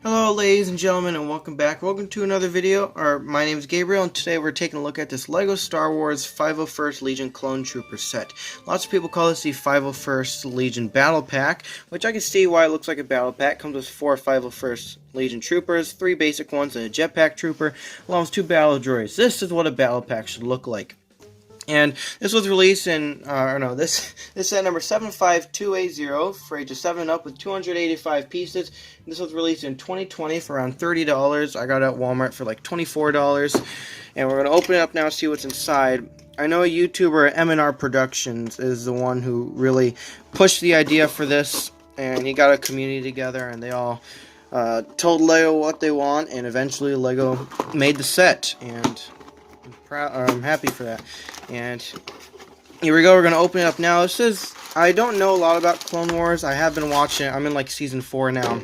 Hello ladies and gentlemen, and welcome back. Welcome to another video. My name is Gabriel, and today we're taking a look at this LEGO Star Wars 501st Legion Clone Trooper set. Lots of people call this the 501st Legion Battle Pack, which I can see why it looks like a battle pack. It comes with 4 501st Legion Troopers, 3 basic ones, and a jetpack trooper, along with 2 battle droids. This is what a battle pack should look like. And this was released in, this set number 75280 for ages 7 and up with 285 pieces. This was released in 2020 for around $30. I got it at Walmart for like $24. And we're going to open it up now and see what's inside. I know a YouTuber, M&R Productions, is the one who really pushed the idea for this. And he got a community together and they all told LEGO what they want. And eventually LEGO made the set. And I'm happy for that. And here we go, we're going to open it up now. I don't know a lot about Clone Wars. I have been watching it. I'm in like season 4 now.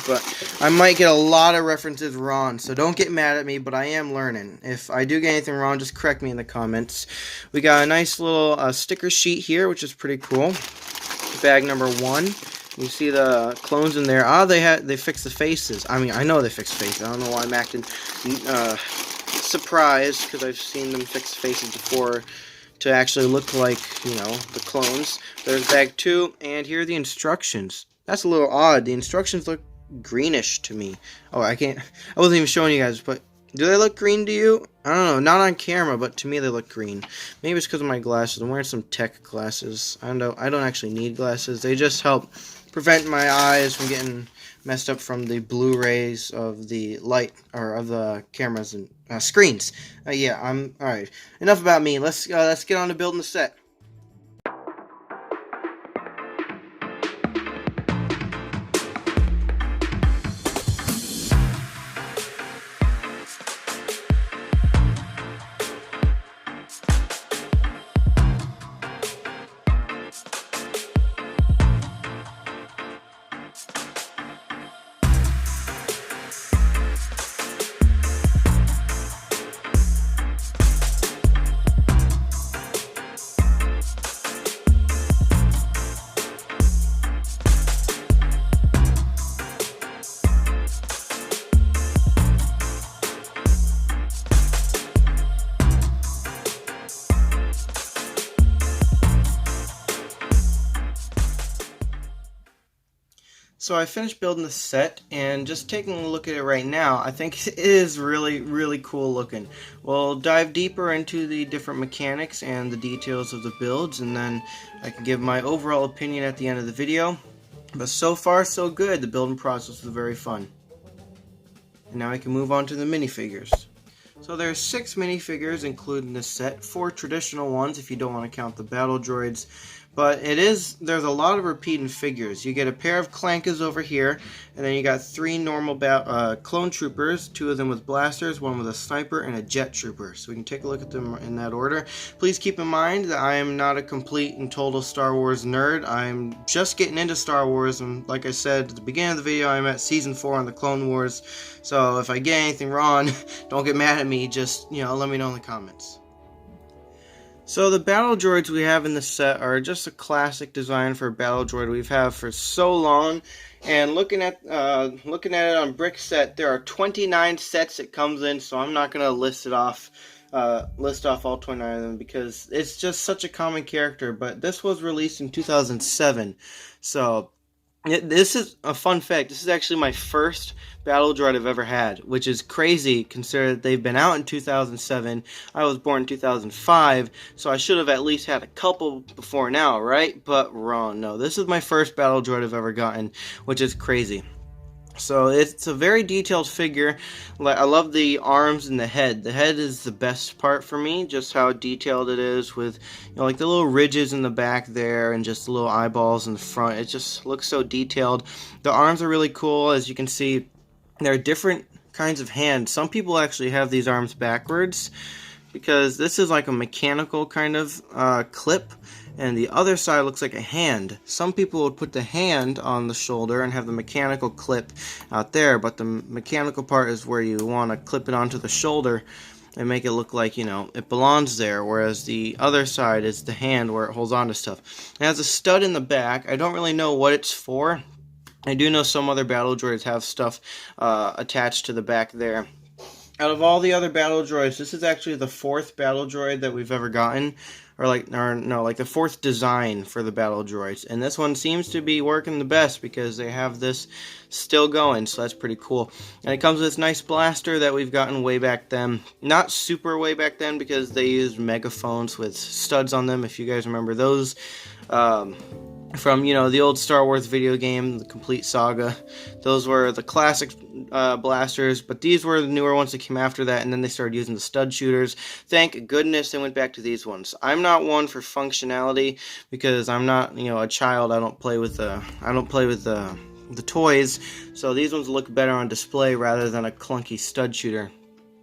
But I might get a lot of references wrong, so don't get mad at me, but I am learning. If I do get anything wrong, just correct me in the comments. We got a nice little sticker sheet here, which is pretty cool. Bag number 1. You see the clones in there. They fixed the faces. I mean, I know they fixed faces. I don't know why I'm acting surprised, because I've seen them fix faces before to actually look like, the clones. There's bag 2, and here are the instructions. That's a little odd. The instructions look greenish to me. Oh, I wasn't even showing you guys, but do they look green to you? I don't know, not on camera, but to me they look green. Maybe it's because of my glasses. I'm wearing some tech glasses. I don't actually need glasses. They just help prevent my eyes from getting messed up from the blue rays of the light, or of the cameras and screens. Yeah, alright. Enough about me. Let's get on to building the set. So I finished building the set, and just taking a look at it right now, I think it is really, really cool looking. We'll dive deeper into the different mechanics and the details of the builds, and then I can give my overall opinion at the end of the video. But so far, so good. The building process was very fun. And now I can move on to the minifigures. So there's 6 minifigures included in this set, 4 traditional ones if you don't want to count the battle droids. But there's a lot of repeating figures. You get a pair of Clankas over here, and then you got 3 normal clone troopers, 2 of them with blasters, 1 with a sniper, and a jet trooper. So we can take a look at them in that order. Please keep in mind that I am not a complete and total Star Wars nerd. I'm just getting into Star Wars, and like I said at the beginning of the video, I'm at season 4 on the Clone Wars. So if I get anything wrong, don't get mad at me. Just, let me know in the comments. So the battle droids we have in the set are just a classic design for a battle droid we've had for so long. And looking at it on Brickset, there are 29 sets it comes in, so I'm not gonna list off all 29 of them because it's just such a common character. But this was released in 2007, so this is a fun fact. This is actually my first battle droid I've ever had, which is crazy considering that they've been out in 2007. I was born in 2005, so I should have at least had a couple before now, right? But wrong. No, this is my first battle droid I've ever gotten, which is crazy. So it's a very detailed figure. I love the arms and the head. The head is the best part for me, just how detailed it is with, like the little ridges in the back there and just the little eyeballs in the front. It just looks so detailed. The arms are really cool. As you can see, there are different kinds of hands. Some people actually have these arms backwards because this is like a mechanical kind of clip, and the other side looks like a hand. Some people would put the hand on the shoulder and have the mechanical clip out there, but the mechanical part is where you want to clip it onto the shoulder and make it look like, it belongs there, whereas the other side is the hand where it holds on to stuff. It has a stud in the back. I don't really know what it's for. I do know some other battle droids have stuff attached to the back there. Out of all the other battle droids, this is actually the fourth battle droid that we've ever gotten, like the fourth design for the battle droids. And this one seems to be working the best because they have this still going, so that's pretty cool. And it comes with this nice blaster that we've gotten way back then. Not super way back then because they used megaphones with studs on them, if you guys remember those. From, the old Star Wars video game, the Complete Saga. Those were the classic blasters, but these were the newer ones that came after that, and then they started using the stud shooters. Thank goodness they went back to these ones. I'm not one for functionality because I'm not, a child. I don't play with the toys, so these ones look better on display rather than a clunky stud shooter.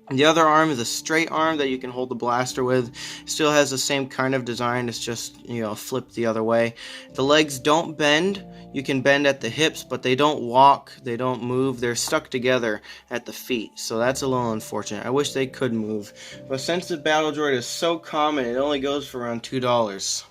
The other arm is a straight arm that you can hold the blaster with. Still has the same kind of design, it's just, flipped the other way. The legs don't bend. You can bend at the hips, but they don't walk, they don't move. They're stuck together at the feet, so that's a little unfortunate. I wish they could move. But since the battle droid is so common, it only goes for around $2.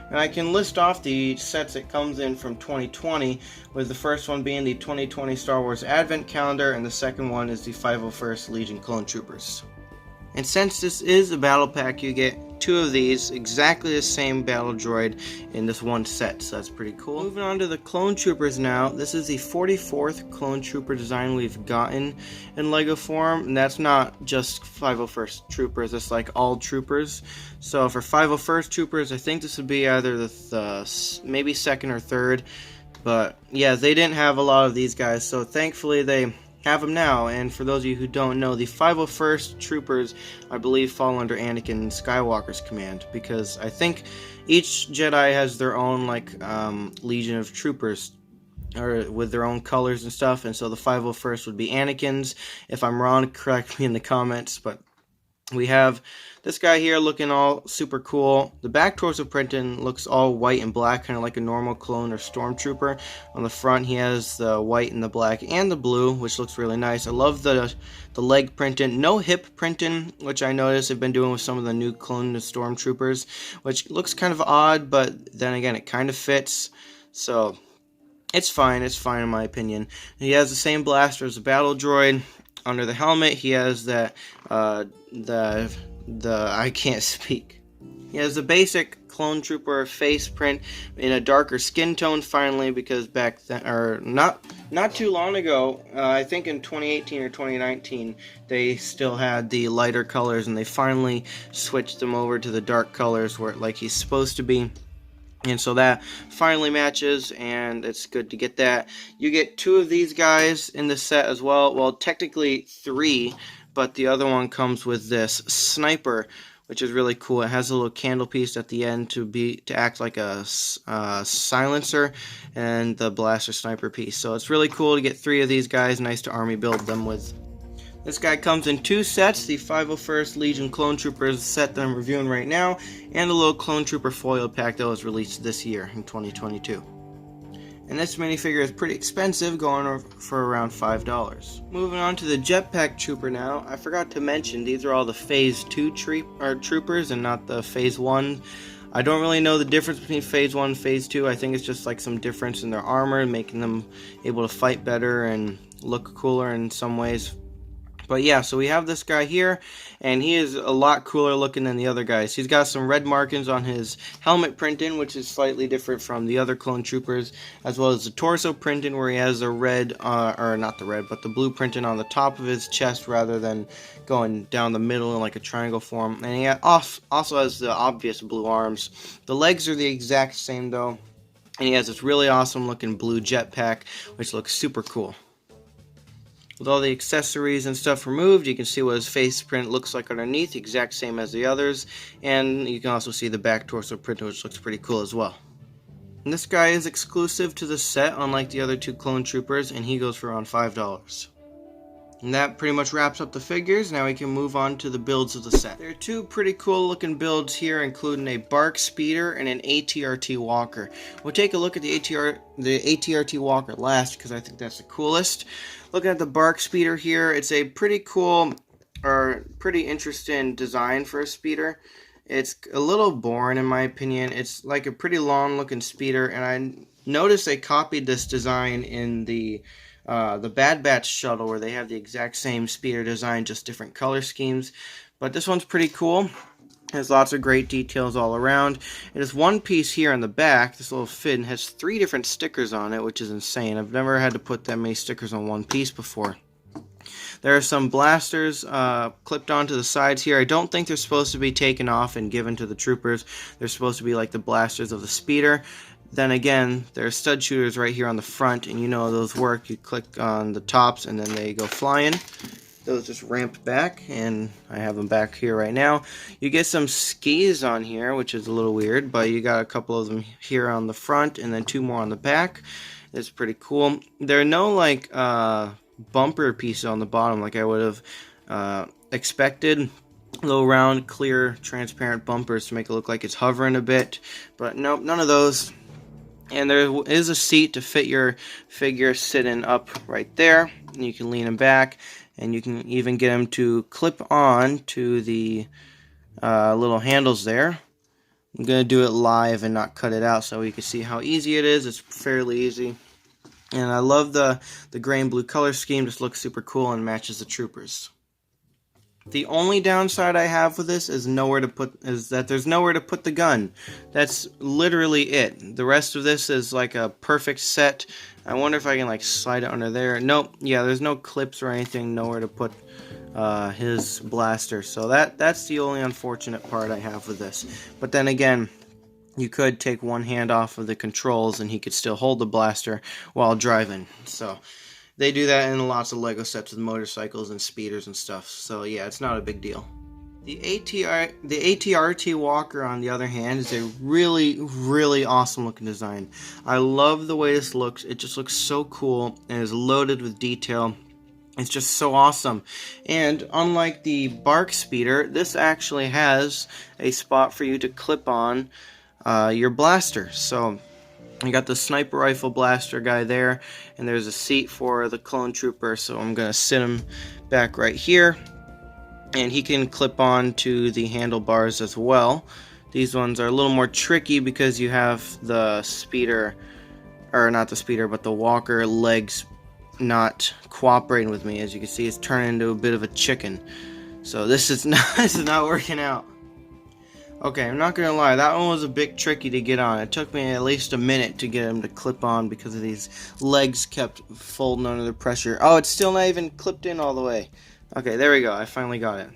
And I can list off the sets it comes in from 2020, with the first one being the 2020 Star Wars Advent Calendar, and the second one is the 501st Legion Clone Troopers. And since this is a battle pack, you get two of these, exactly the same battle droid in this one set, so that's pretty cool. Moving on to the Clone Troopers now. This is the 44th Clone Trooper design we've gotten in LEGO form, and that's not just 501st Troopers, it's like all Troopers. So for 501st Troopers, I think this would be either the maybe second or third, but yeah, they didn't have a lot of these guys, so thankfully they have them now. And for those of you who don't know, the 501st Troopers, I believe, fall under Anakin Skywalker's command, because I think each Jedi has their own Legion of Troopers, or with their own colors and stuff, and so the 501st would be Anakin's. If I'm wrong, correct me in the comments, but we have this guy here looking all super cool. The back torso printing looks all white and black, kind of like a normal clone or stormtrooper. On the front, he has the white and the black and the blue, which looks really nice. I love the leg printing. No hip printing, which I noticed they've been doing with some of the new clone stormtroopers, which looks kind of odd, but then again, it kind of fits. So it's fine in my opinion. He has the same blaster as a battle droid. Under the helmet, he has that I can't speak. He has the basic clone trooper face print in a darker skin tone finally, because back then, or not too long ago, I think in 2018 or 2019, they still had the lighter colors, and they finally switched them over to the dark colors where like he's supposed to be. And so that finally matches, and it's good to get that. You get two of these guys in the set as well. Well, technically three, but the other one comes with this sniper, which is really cool. It has a little candle piece at the end to act like a silencer, and the blaster sniper piece. So it's really cool to get three of these guys. Nice to army build them with. This guy comes in two sets, the 501st Legion Clone Troopers set that I'm reviewing right now, and a little Clone Trooper foil pack that was released this year in 2022. And this minifigure is pretty expensive, going for around $5. Moving on to the Jetpack Trooper now. I forgot to mention, these are all the Phase 2 Troopers and not the Phase 1. I don't really know the difference between Phase 1 and Phase 2. I think it's just like some difference in their armor, making them able to fight better and look cooler in some ways. But yeah, so we have this guy here, and he is a lot cooler looking than the other guys. He's got some red markings on his helmet printing, which is slightly different from the other clone troopers, as well as the torso printing, where he has the red, or not the red, but the blue printing on the top of his chest rather than going down the middle in like a triangle form. And he also has the obvious blue arms. The legs are the exact same though, and he has this really awesome looking blue jetpack, which looks super cool. With all the accessories and stuff removed, you can see what his face print looks like underneath, exact same as the others, and you can also see the back torso print, which looks pretty cool as well. And this guy is exclusive to the set, unlike the other two clone troopers, and he goes for around $5. And that pretty much wraps up the figures. Now we can move on to the builds of the set. There are two pretty cool looking builds here, including a Bark Speeder and an ATRT Walker. We'll take a look at the ATRT Walker last, because I think that's the coolest. Looking at the Bark Speeder here, it's a pretty cool, or pretty interesting design for a speeder. It's a little boring in my opinion. It's like a pretty long looking speeder, and I noticed they copied this design in the Bad Batch shuttle, where they have the exact same speeder design, just different color schemes. But this one's pretty cool. Has lots of great details all around. It has one piece here on the back, this little fin, has 3 different stickers on it, which is insane. I've never had to put that many stickers on one piece before. There are some blasters clipped onto the sides here. I don't think they're supposed to be taken off and given to the troopers. They're supposed to be like the blasters of the speeder. Then again, there are stud shooters right here on the front, and you know those work. You click on the tops and then they go flying. Those just ramp back, and I have them back here right now. You get some skis on here, which is a little weird, but you got a couple of them here on the front and then 2 more on the back. It's pretty cool. There are no like bumper pieces on the bottom like I would have expected. Little round, clear, transparent bumpers to make it look like it's hovering a bit, but nope, none of those. And there is a seat to fit your figure sitting up right there, and you can lean him back. And you can even get them to clip on to the little handles there. I'm going to do it live and not cut it out so you can see how easy it is. It's fairly easy. And I love the gray and blue color scheme. Just looks super cool and matches the troopers. The only downside I have with this is that there's nowhere to put the gun. That's literally it. The rest of this is like a perfect set. I wonder if I can like slide it under there. Nope. Yeah, there's no clips or anything. Nowhere to put his blaster. So that's the only unfortunate part I have with this. But then again, you could take one hand off of the controls and he could still hold the blaster while driving. So they do that in lots of LEGO sets with motorcycles and speeders and stuff. So yeah, it's not a big deal. The ATRT Walker, on the other hand, is a really, really awesome looking design. I love the way this looks. It just looks so cool and is loaded with detail. It's just so awesome. And unlike the Bark Speeder, this actually has a spot for you to clip on your blaster. So you got the sniper rifle blaster guy there, and there's a seat for the clone trooper, so I'm going to sit him back right here, and he can clip on to the handlebars as well. These ones are a little more tricky because you have the speeder, or not the speeder, but the walker legs not cooperating with me. As you can see, it's turning into a bit of a chicken. So this is not working out. Okay, I'm not gonna lie, that one was a bit tricky to get on. It took me at least a minute to get him to clip on because of these legs kept folding under the pressure. Oh, it's still not even clipped in all the way. Okay, there we go, I finally got it.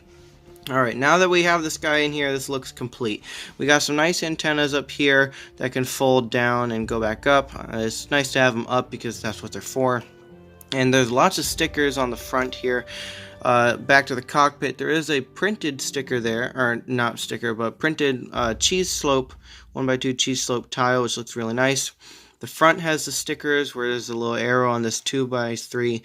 Alright, now that we have this guy in here, this looks complete. We got some nice antennas up here that can fold down and go back up. It's nice to have them up because that's what they're for. And there's lots of stickers on the front here. Back to the cockpit, there is a printed sticker there, or not sticker, but printed cheese slope, 1x2 cheese slope tile, which looks really nice. The front has the stickers where there's a little arrow on this 2x3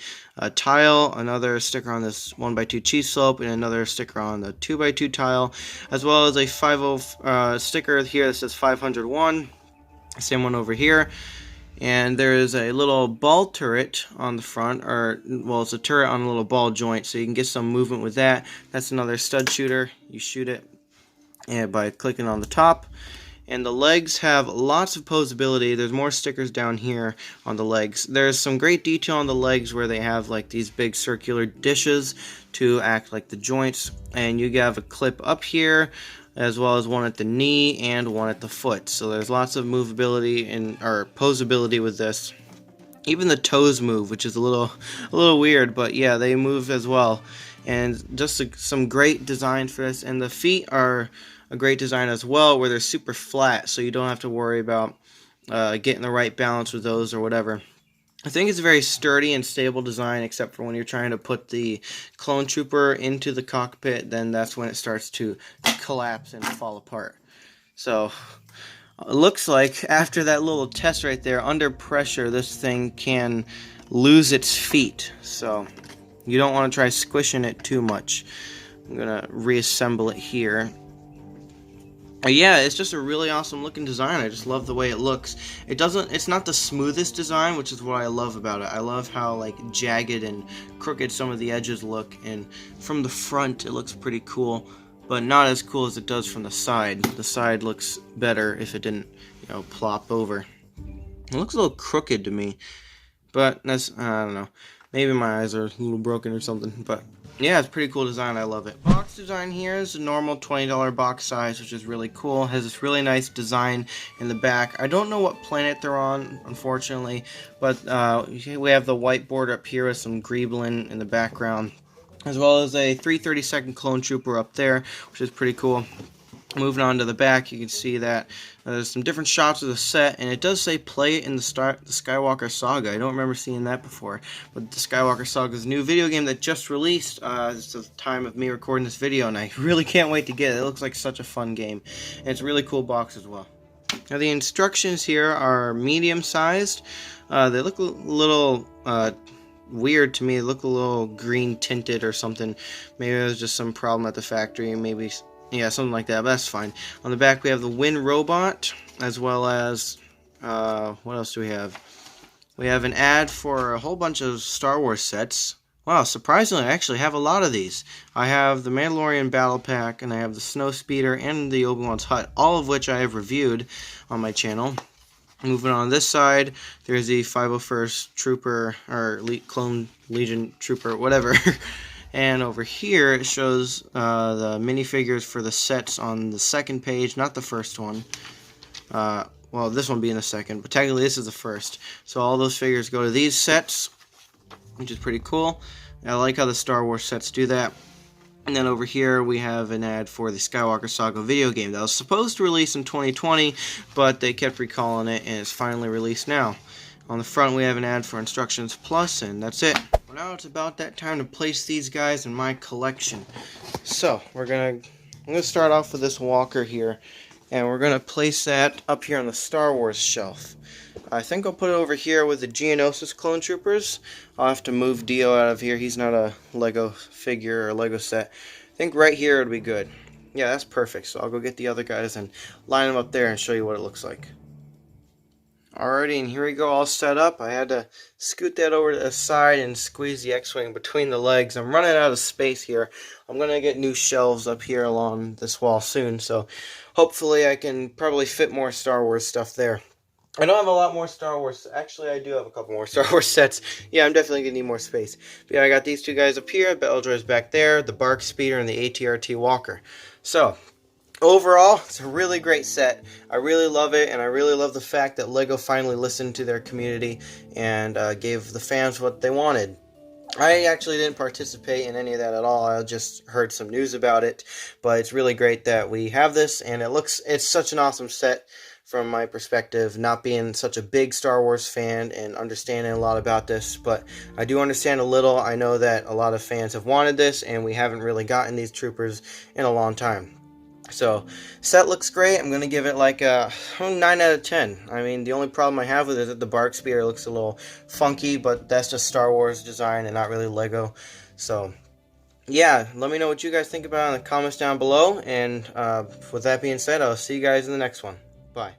tile, another sticker on this 1x2 cheese slope, and another sticker on the 2x2 tile, as well as a 50 sticker here that says 501, same one over here. And there is a little ball turret on the front, or, well, it's a turret on a little ball joint, so you can get some movement with that. That's another stud shooter. You shoot it by clicking on the top. And the legs have lots of posability. There's more stickers down here on the legs. There's some great detail on the legs where they have like these big circular dishes to act like the joints. And you have a clip up here, as well as one at the knee and one at the foot. So there's lots of movability or posability with this. Even the toes move, which is a little weird, but yeah, they move as well. And just some great design for this. And the feet are a great design as well, where they're super flat, so you don't have to worry about getting the right balance with those or whatever. I think it's a very sturdy and stable design, except for when you're trying to put the clone trooper into the cockpit, then that's when it starts to collapse and fall apart. So it looks like after that little test right there, under pressure, this thing can lose its feet. So you don't want to try squishing it too much. I'm going to reassemble it here. Yeah, it's just a really awesome looking design. I just love the way it looks. It's not the smoothest design, which is what I love about it. I love how like jagged and crooked some of the edges look, and from the front it looks pretty cool. but not as cool as it does from the side. The side looks better if it didn't, plop over. It looks a little crooked to me, but that's, I don't know. Maybe my eyes are a little broken or something, but yeah, it's a pretty cool design. I love it. Box design here is a normal $20 box size, which is really cool. It has this really nice design in the back. I don't know what planet they're on, unfortunately, but we have the whiteboard up here with some Greeblin in the background, as well as a 332nd Clone Trooper up there, which is pretty cool. Moving on to the back, you can see that there's some different shots of the set, and it does say play it in the Skywalker Saga. I don't remember seeing that before, but the Skywalker Saga is a new video game that just released. It's the time of me recording this video, and I really can't wait to get it. It looks like such a fun game, and it's a really cool box as well. Now the instructions here are medium-sized. They look a little weird to me. They look a little green tinted or something. Maybe there's just some problem at the factory, maybe. Yeah, something like that, but that's fine. On the back, we have the Win Robot, as well as, what else do we have? We have an ad for a whole bunch of Star Wars sets. Wow, surprisingly, I actually have a lot of these. I have the Mandalorian Battle Pack, and I have the Snow Speeder, and the Obi-Wan's Hut, all of which I have reviewed on my channel. Moving on this side, there's the 501st Trooper, or Clone Legion Trooper, whatever. And over here, it shows the minifigures for the sets on the second page, not the first one. Well, this one being the second, but technically this is the first. So all those figures go to these sets, which is pretty cool. I like how the Star Wars sets do that. And then over here, we have an ad for the Skywalker Saga video game that was supposed to release in 2020, but they kept recalling it, and it's finally released now. On the front, we have an ad for Instructions Plus, and that's it. Well, now it's about that time to place these guys in my collection. So, I'm gonna start off with this Walker here, and we're gonna place that up here on the Star Wars shelf. I think I'll put it over here with the Geonosis Clone Troopers. I'll have to move Dio out of here. He's not a Lego figure or Lego set. I think right here would be good. Yeah, that's perfect. So I'll go get the other guys and line them up there and show you what it looks like. Alrighty, and here we go, all set up. I had to scoot that over to the side and squeeze the X-Wing between the legs. I'm running out of space here. I'm going to get new shelves up here along this wall soon, so hopefully I can probably fit more Star Wars stuff there. I don't have a lot more Star Wars. Actually, I do have a couple more Star Wars sets. Yeah, I'm definitely going to need more space. But yeah, I got these two guys up here, Beldroid's back there, the Bark Speeder, and the ATRT Walker. So, overall, it's a really great set. I really love it, and I really love the fact that LEGO finally listened to their community and gave the fans what they wanted. I actually didn't participate in any of that at all. I just heard some news about it, but it's really great that we have this, and it's such an awesome set from my perspective, not being such a big Star Wars fan and understanding a lot about this, but I do understand a little. I know that a lot of fans have wanted this, and we haven't really gotten these troopers in a long time. So, set looks great. I'm going to give it like a 9 out of 10. I mean, the only problem I have with it is that the Bark Speeder looks a little funky, but that's just Star Wars design and not really Lego. So, yeah, let me know what you guys think about it in the comments down below. And with that being said, I'll see you guys in the next one. Bye.